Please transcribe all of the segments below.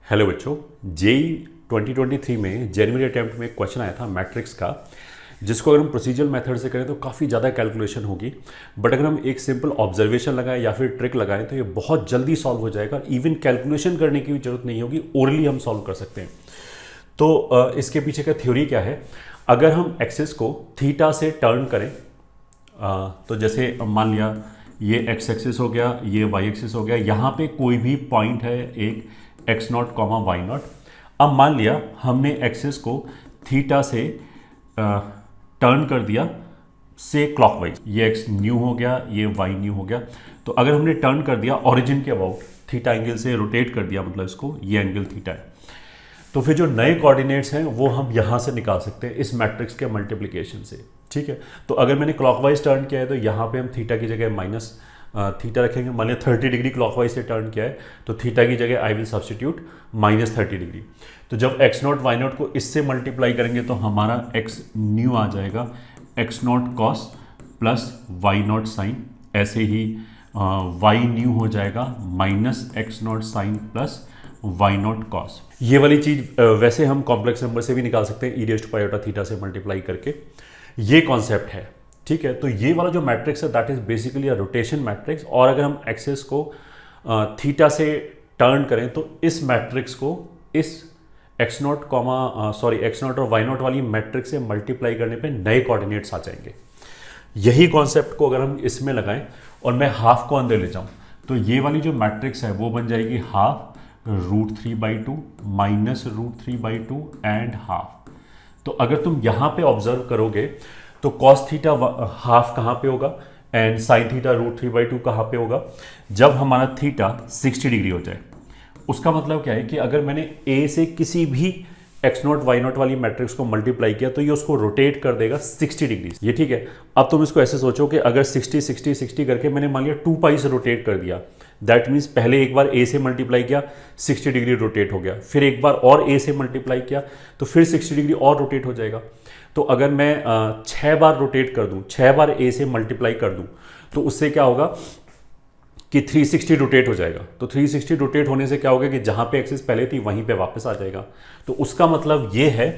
Hello बच्चों, JEE 2023 में जनवरी attempt में एक क्वेश्चन आया था मैट्रिक्स का, जिसको अगर हम प्रोसीजरल मेथड से करें तो काफ़ी ज़्यादा कैलकुलेशन होगी। बट अगर हम एक सिंपल ऑब्जर्वेशन लगाएं या फिर ट्रिक लगाएं तो ये बहुत जल्दी सॉल्व हो जाएगा। इवन कैलकुलेशन करने की भी जरूरत नहीं होगी, ओरली हम सॉल्व कर सकते हैं। तो इसके पीछे का थ्योरी क्या है, अगर हम एक्सिस को थीटा से टर्न करें, तो जैसे मान लिया ये एक्स एक्सिस हो गया, ये वाई एक्सिस हो गया, यहाँ पे कोई भी पॉइंट है एक x naught comma y naught. अब मान लिया हमने एक्सिस को थीटा से टर्न कर दिया से क्लॉकवाइज, ये एक्स न्यू हो गया, ये वाई न्यू हो गया। तो अगर हमने टर्न कर दिया ओरिजिन के अबाउट थीटा एंगल से रोटेट कर दिया, मतलब इसको ये एंगल थीटा है, तो फिर जो नए कोऑर्डिनेट्स हैं वो हम यहाँ से निकाल सकते हैं इस मैट्रिक्स के मल्टीप्लिकेशन से। ठीक है, तो अगर मैंने क्लॉकवाइज टर्न किया है तो यहाँ पे हम थीटा की जगह माइनस थीटा रखेंगे। मान लिया 30 डिग्री क्लॉकवाइज से टर्न किया है तो थीटा की जगह I will substitute minus 30 degree. तो जब एक्स नॉट वाई नॉट को इससे मल्टीप्लाई करेंगे तो हमारा एक्स न्यू आ जाएगा x naught cos plus y naught sine, ऐसे ही वाई न्यू हो जाएगा minus x naught sine plus y naught cos. ये वाली चीज वैसे हम कॉम्प्लेक्स नंबर से भी निकाल सकते हैं, e raise to pi iota theta से मल्टीप्लाई करके। ये कॉन्सेप्ट है, ठीक है। तो ये वाला जो मैट्रिक्स है that is basically a rotation matrix, और अगर हम एक्सिस को थीटा से टर्न करें तो इस मैट्रिक्स को इस एक्स नॉट और वाई नॉट वाली मैट्रिक्स से मल्टीप्लाई करने पे नए कोऑर्डिनेट्स आ जाएंगे। यही कॉन्सेप्ट को अगर हम इसमें लगाएं और मैं हाफ को अंदर ले जाऊं तो ये वाली जो मैट्रिक्स है वो बन जाएगी हाफ √3/2 माइनस √3/2 एंड हाफ। तो अगर तुम यहां पे ऑब्जर्व करोगे तो कॉस थीटा हाफ कहाँ पे होगा एंड साइन थीटा √3/2 कहाँ पे होगा, जब हमारा थीटा 60 डिग्री हो जाए। उसका मतलब क्या है कि अगर मैंने ए से किसी भी एक्स नॉट वाई नॉट वाली मैट्रिक्स को मल्टीप्लाई किया तो ये उसको रोटेट कर देगा 60 डिग्री। ये ठीक है। अब तुम इसको ऐसे सोचो कि अगर 60 60 60 करके मैंने मान लिया 2 पाई से रोटेट कर दिया, दैट मीन्स पहले एक बार ए से मल्टीप्लाई किया 60 डिग्री रोटेट हो गया, फिर एक बार और ए से मल्टीप्लाई किया तो फिर 60 डिग्री और रोटेट हो जाएगा। तो अगर मैं 6 बार रोटेट कर दूं, 6 बार ए से मल्टीप्लाई कर दूं तो उससे क्या होगा कि 360 रोटेट हो जाएगा। तो 360 रोटेट होने से क्या होगा कि जहां पे एक्सिस पहले थी वहीं पे वापस आ जाएगा। तो उसका मतलब ये है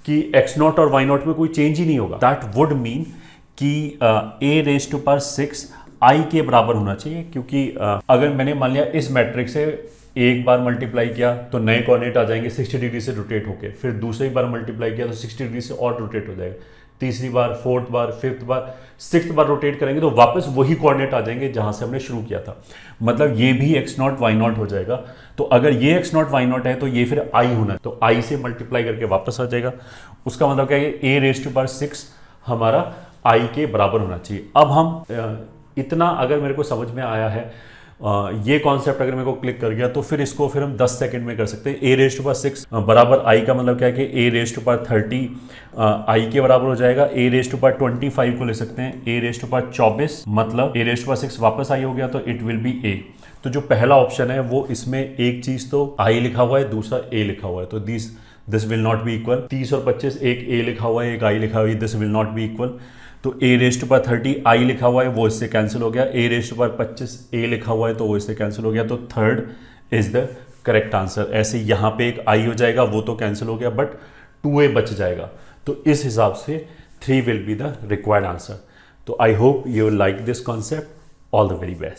कि एक्स नॉट और वाई नॉट में कोई चेंज ही नहीं होगा। दैट वुड मीन कि a⁻6 आई के बराबर होना चाहिए, क्योंकि अगर मैंने मान लिया इस मैट्रिक्स से एक बार मल्टीप्लाई किया तो नए कोऑर्डिनेट आ जाएंगे 60 डिग्री से रोटेट होके, फिर दूसरी बार मल्टीप्लाई किया तो 60 डिग्री से और रोटेट हो जाएगा, तीसरी बार, फोर्थ बार, फिफ्थ बार, सिक्स्थ बार रोटेट करेंगे तो वापस वही कोऑर्डिनेट आ जाएंगे जहां से हमने शुरू किया था। मतलब ये भी एक्स नॉट वाई नॉट हो जाएगा। तो अगर ये एक्स नॉट वाई नॉट है तो ये फिर आई होना है, तो आई से मल्टीप्लाई करके वापस आ जाएगा। उसका मतलब क्या है कि a⁻6 हमारा आई के बराबर होना चाहिए। अब हम इतना अगर मेरे को समझ में आया है, ये कॉन्सेप्ट अगर मेरे को क्लिक कर गया तो फिर इसको फिर हम 10 सेकंड में कर सकते हैं। a⁻6 बराबर आई का मतलब क्या है कि a⁻30 आई के बराबर हो जाएगा। a⁻25 को ले सकते हैं, a⁻24 मतलब a⁻6 वापस आई हो गया तो इट विल बी a। तो जो पहला ऑप्शन है वो इसमें एक चीज तो आई लिखा हुआ है, दूसरा a लिखा हुआ है, तो this will not be equal. 30 और 25 एक a लिखा हुआ है, एक i लिखा हुआ है, this will not be equal. तो a⁻30 आई लिखा हुआ है वो इससे कैंसिल हो गया, a⁻25 a लिखा हुआ है तो वो इससे कैंसिल हो गया, तो third is the correct answer. ऐसे यहाँ पे एक आई हो जाएगा, वो तो कैंसिल हो गया, बट 2a बच जाएगा। तो इस हिसाब से 3 will be the required answer. तो I hope you like this concept. All the very best.